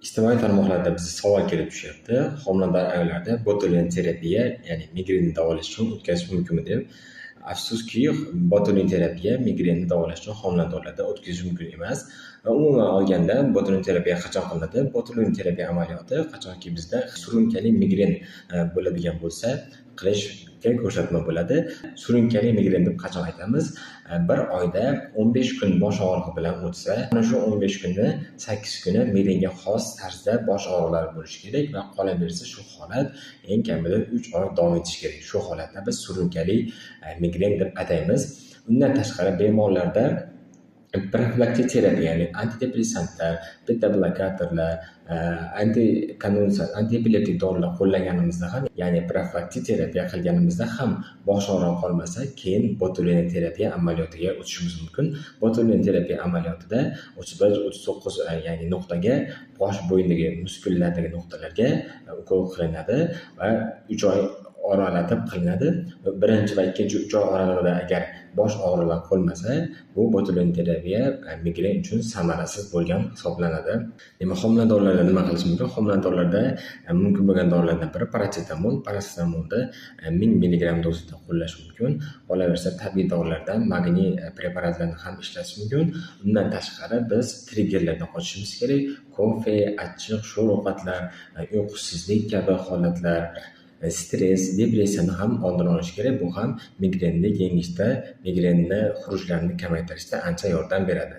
Ijtimoiy tarmoqlarda bizga savol kelib tushyapti. Homilador ayollarda botulin terapiya, ya'ni migrenni davolash uchun o'tkazish mumkinmi deb. Afsuski, botulin terapiya migrenni davolash uchun homiladorlarda o'tkazish mumkin emas. Va umuman olganda botulin terapiya qachon qilinadi? Botulin terapiya amaliyoti qachonki bizda surunkali migren bo'ladigan bo'lsa, qilishga ko'rsatma bo'ladi. Surunkali migren deb qachon aytamiz? Bir oyda 15 kun bosh og'rig'i bilan o'tsa, mana shu 15 kunni 8 kuni migrenga xos tarzda bosh og'riqlari bo'lishi kerak va qolaversa shu holat eng kamida 3 oy davom etishi kerak. Shu holatni biz surunkali migren deb ataymiz. Undan tashqari bemorlarda profilaktik terapiya, ya'ni antidepressantlar, beta blokatorlar, antiepileptik dorilar qo'llaganimizda ham, ya'ni profilaktik terapiya qilganimizda ham bosh og'rig'i qolmasa, keyin botulin terapiya amaliyotiga o'tishimiz mumkin. Botulin terapiya amaliyotida 39 ya'ni nuqtaga bosh bo'yindagi muskullardagi nuqtalarga ukol qilinadi va 3 oy oralatib qilinadi. Birinchi va ikkinchi 3 oy oralig'ida agar bosh og'riqlar qolmasa, bu botulin terapiya migren uchun samarasiz bo'lgan hisoblanadi. Demak, homiladorlarda nima qilish mumkin? Homiladorlarda mumkin bo'lgan dorilardan biri parasetamol. Parasetamolni 1000 mg dozada qo'llash mumkin. Qolaversa, tabiiy dorilardan magniy preparatlarni ham ishlatish mumkin. Undan tashqari biz triggerlardan qochishimiz kerak. Kofe, achchiq, sho'r ovqatlar, uyqusizlik kabi holatlar, stress, depressiyani ham oldini olish kerak. Bu ham migrenni yengishda, migrenni xurujlarini kamaytirishda ancha yordam beradi.